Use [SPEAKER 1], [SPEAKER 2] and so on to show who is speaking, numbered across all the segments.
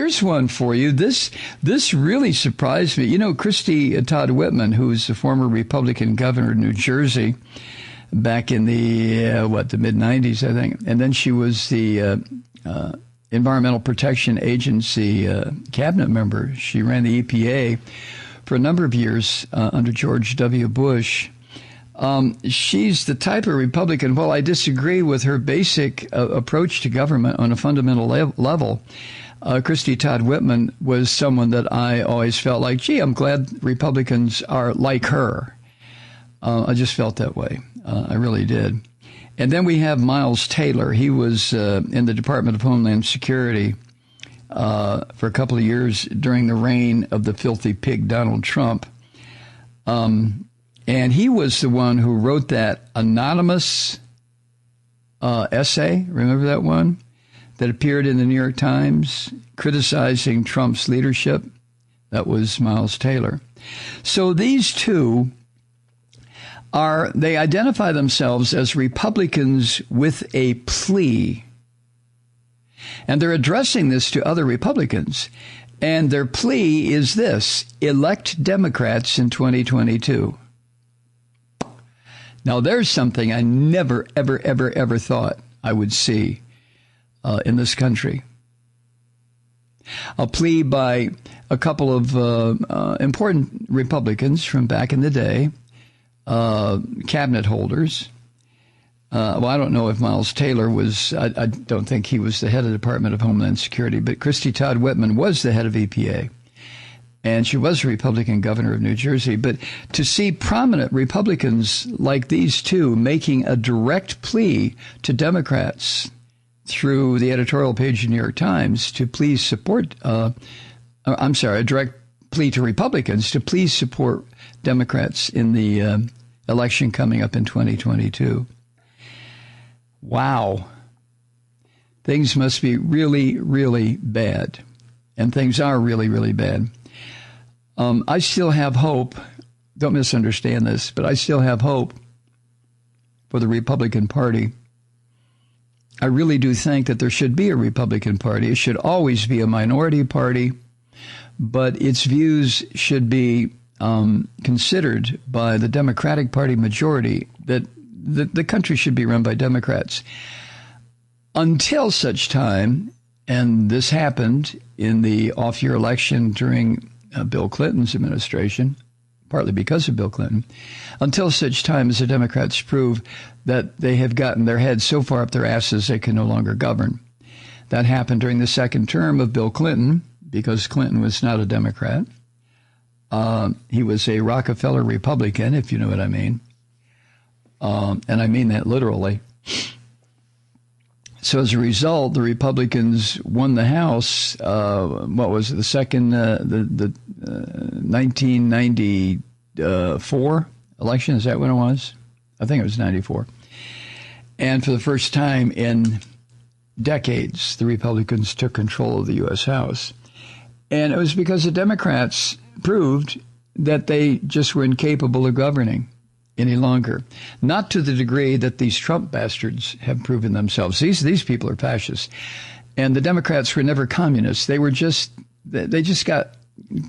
[SPEAKER 1] here's one for you. This really surprised me. You know, Christy Todd Whitman, who's the former Republican governor of New Jersey back in the mid-'90s, I think. And then she was the Environmental Protection Agency cabinet member. She ran the EPA for a number of years under George W. Bush. She's the type of Republican, while I disagree with her basic approach to government on a fundamental level, Christy Todd Whitman was someone that I always felt like, gee, I'm glad Republicans are like her. I just felt that way. I really did. And then we have Miles Taylor. He was in the Department of Homeland Security for a couple of years during the reign of the filthy pig Donald Trump. And he was the one who wrote that anonymous essay. Remember that one? That appeared in the New York Times criticizing Trump's leadership. That was Miles Taylor. So these two they identify themselves as Republicans with a plea. And they're addressing this to other Republicans. And their plea is this: elect Democrats in 2022. Now, there's something I never, ever, ever, ever thought I would see in this country. A plea by a couple of important Republicans from back in the day, cabinet holders. Well, I don't know if Miles Taylor was, I don't think he was the head of the Department of Homeland Security, but Christy Todd Whitman was the head of EPA. And she was a Republican governor of New Jersey. But to see prominent Republicans like these two making a direct plea to Democrats through the editorial page of the New York Times to please support, a direct plea to Republicans to please support Democrats in the election coming up in 2022. Wow. Things must be really, really bad. And things are really, really bad. I still have hope. Don't misunderstand this, but I still have hope for the Republican Party. I really do think that there should be a Republican Party. It should always be a minority party, but its views should be considered by the Democratic Party majority, that the country should be run by Democrats. Until such time, and this happened in the off-year election during Bill Clinton's administration, partly because of Bill Clinton, until such time as the Democrats prove that they have gotten their heads so far up their asses they can no longer govern. That happened during the second term of Bill Clinton, because Clinton was not a Democrat. He was a Rockefeller Republican, if you know what I mean. And I mean that literally. So as a result, the Republicans won the House. What was it? The 1994 election? Is that when it was? I think it was 94. And for the first time in decades, the Republicans took control of the U.S. House. And it was because the Democrats proved that they just were incapable of governing any longer. Not to the degree that these Trump bastards have proven themselves. These people are fascists. And the Democrats were never communists. They just got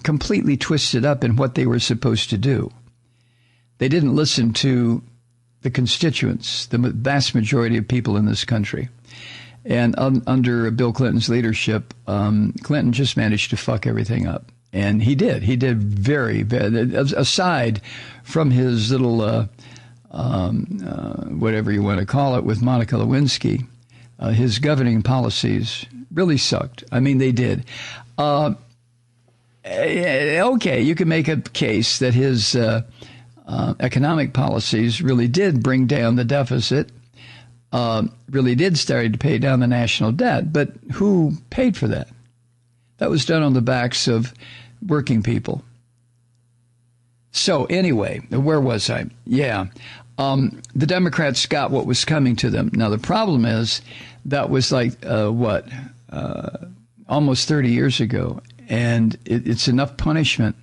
[SPEAKER 1] completely twisted up in what they were supposed to do. They didn't listen to the constituents, the vast majority of people in this country. And under Bill Clinton's leadership, Clinton just managed to fuck everything up. And he did. He did very bad. Aside from his little, whatever you want to call it, with Monica Lewinsky, his governing policies really sucked. I mean, they did. Okay, you can make a case that his economic policies really did bring down the deficit, really did start to pay down the national debt. But who paid for that? That was done on the backs of working people. So anyway, where was I? Yeah. The Democrats got what was coming to them. Now, the problem is that was like, almost 30 years ago. And it's enough punishment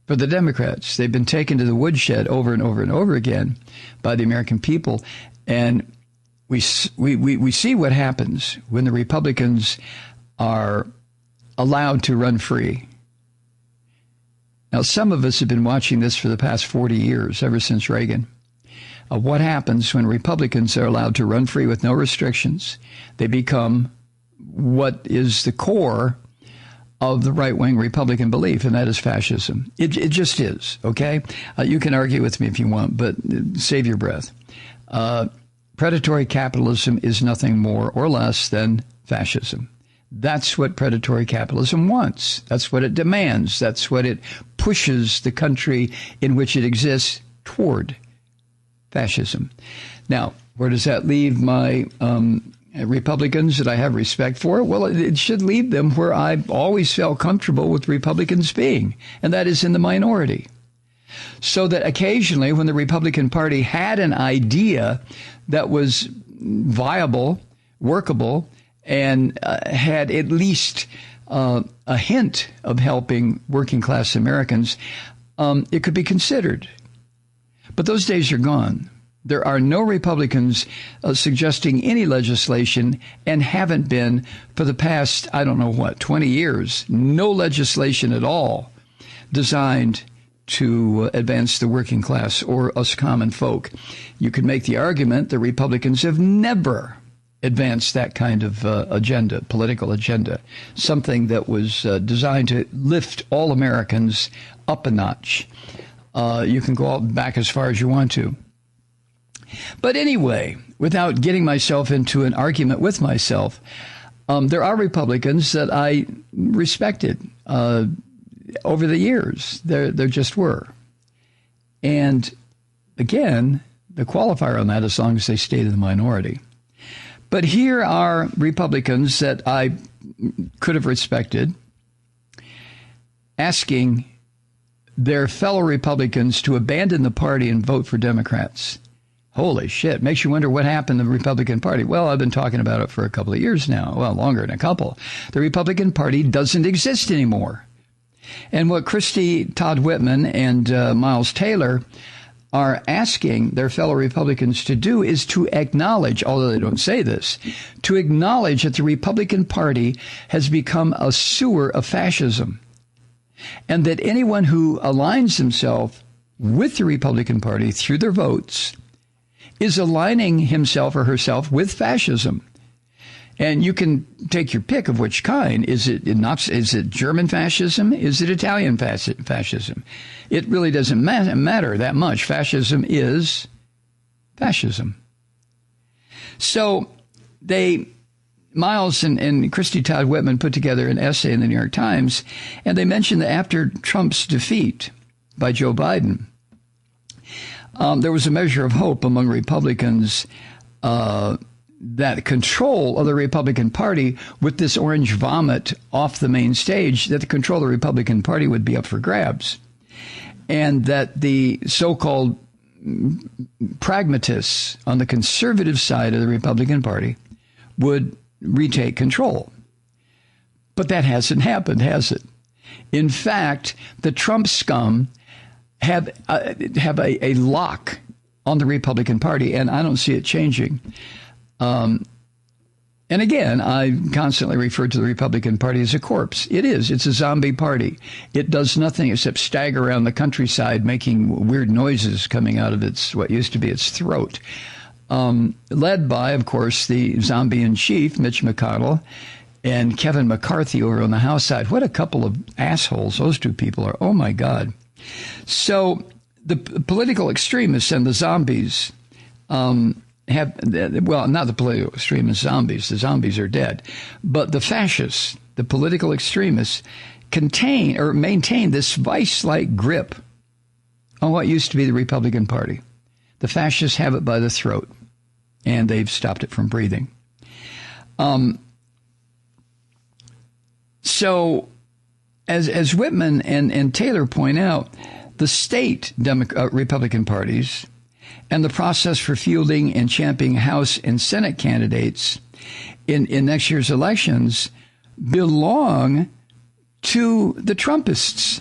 [SPEAKER 1] for the Democrats. They've been taken to the woodshed over and over and over again by the American people. And we see what happens when the Republicans are allowed to run free. Now, some of us have been watching this for the past 40 years, ever since Reagan. What happens when Republicans are allowed to run free with no restrictions? They become what is the core of the right-wing Republican belief, and that is fascism. It just is, okay? You can argue with me if you want, but save your breath. Predatory capitalism is nothing more or less than fascism. That's what predatory capitalism wants. That's what it demands. That's what it pushes the country in which it exists toward, fascism. Now, where does that leave my Republicans that I have respect for? Well, it should leave them where I've always felt comfortable with Republicans being, and that is in the minority. So that occasionally when the Republican Party had an idea that was viable, workable, and had at least a hint of helping working class Americans, it could be considered. But those days are gone. There are no Republicans suggesting any legislation, and haven't been for the past, 20 years. No legislation at all designed to advance the working class or us common folk. You could make the argument the Republicans have never advanced that kind of agenda, political agenda, something that was designed to lift all Americans up a notch. You can go back as far as you want to. But anyway, without getting myself into an argument with myself, there are Republicans that I respected over the years. There just were. And again, the qualifier on that, as long as they stayed in the minority. But here are Republicans that I could have respected asking their fellow Republicans to abandon the party and vote for Democrats. Holy shit. Makes you wonder what happened to the Republican Party. Well, I've been talking about it for a couple of years now. Well, longer than a couple. The Republican Party doesn't exist anymore. And what Christy Todd Whitman and Miles Taylor are asking their fellow Republicans to do is to acknowledge, although they don't say this, to acknowledge that the Republican Party has become a sewer of fascism, and that anyone who aligns himself with the Republican Party through their votes is aligning himself or herself with fascism. And you can take your pick of which kind. Is it German fascism? Is it Italian fascism? It really doesn't matter that much. Fascism is fascism. So Miles and Christy Todd Whitman put together an essay in the New York Times, and they mentioned that after Trump's defeat by Joe Biden, there was a measure of hope among Republicans that control of the Republican Party with this orange vomit off the main stage, that the control of the Republican Party would be up for grabs. And that the so-called pragmatists on the conservative side of the Republican Party would retake control. But that hasn't happened, has it? In fact, the Trump scum have a lock on the Republican Party, and I don't see it changing. And again, I constantly refer to the Republican Party as a corpse. It is. It's a zombie party. It does nothing except stagger around the countryside, making weird noises coming out of what used to be its throat. Led by, of course, the zombie in chief, Mitch McConnell, and Kevin McCarthy over on the House side. What a couple of assholes those two people are. Oh, my God. So the political extremists and the zombies not the political extremists, zombies. The zombies are dead. But the fascists, the political extremists, maintain this vice-like grip on what used to be the Republican Party. The fascists have it by the throat, and they've stopped it from breathing. So, as Whitman and Taylor point out, the state Republican parties and the process for fielding and championing House and Senate candidates in next year's elections belong to the Trumpists,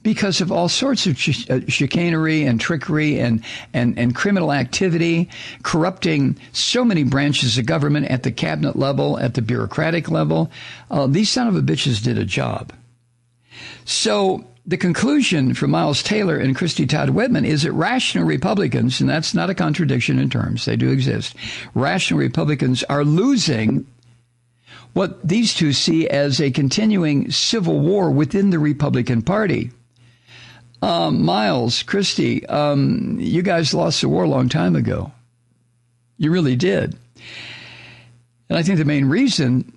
[SPEAKER 1] because of all sorts of chicanery and trickery and criminal activity, corrupting so many branches of government at the cabinet level, at the bureaucratic level. These son of a bitches did a job. So the conclusion for Miles Taylor and Christy Todd Whitman is that rational Republicans, and that's not a contradiction in terms, they do exist, rational Republicans are losing what these two see as a continuing civil war within the Republican Party. Miles, Christy, you guys lost the war a long time ago. You really did. And I think the main reason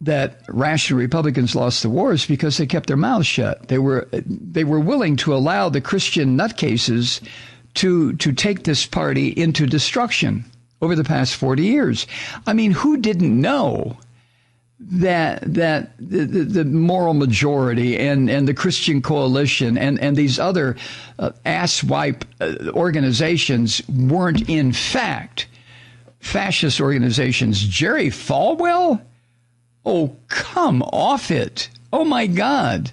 [SPEAKER 1] that rational Republicans lost the war is because they kept their mouths shut. They were willing to allow the Christian nutcases to take this party into destruction over the past 40 years. I mean, who didn't know that the moral majority and the Christian Coalition and these other asswipe organizations weren't in fact fascist organizations? Jerry Falwell? Oh, come off it. Oh, my God.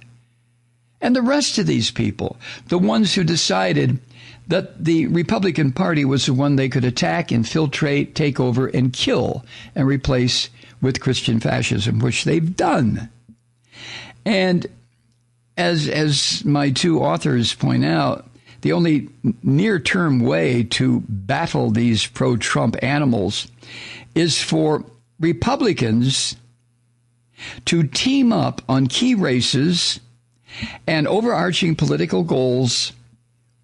[SPEAKER 1] And the rest of these people, the ones who decided that the Republican Party was the one they could attack, infiltrate, take over, and kill, and replace with Christian fascism, which they've done. And as my two authors point out, the only near-term way to battle these pro-Trump animals is for Republicans to team up on key races and overarching political goals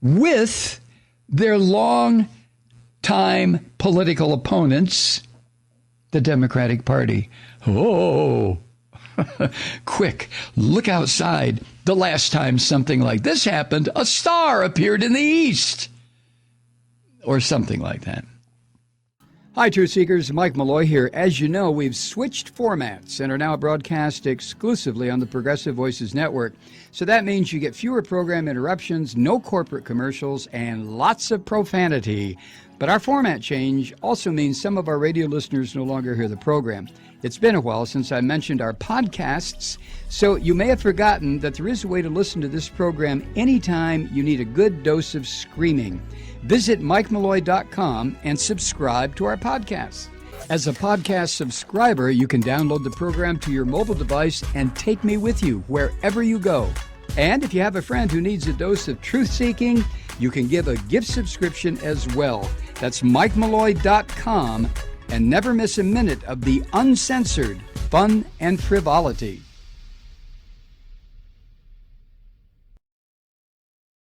[SPEAKER 1] with their long-time political opponents, the Democratic Party. Oh, quick, look outside. The last time something like this happened, a star appeared in the east. Or something like that. Hi, Truth Seekers. Mike Malloy here. As you know, we've switched formats and are now broadcast exclusively on the Progressive Voices Network. So that means you get fewer program interruptions, no corporate commercials, and lots of profanity. But our format change also means some of our radio listeners no longer hear the program. It's been a while since I mentioned our podcasts, so you may have forgotten that there is a way to listen to this program anytime you need a good dose of screaming. Visit MikeMalloy.com and subscribe to our podcasts. As a podcast subscriber, you can download the program to your mobile device and take me with you wherever you go. And if you have a friend who needs a dose of truth-seeking, you can give a gift subscription as well. That's MikeMalloy.com, and never miss a minute of the uncensored fun and frivolity.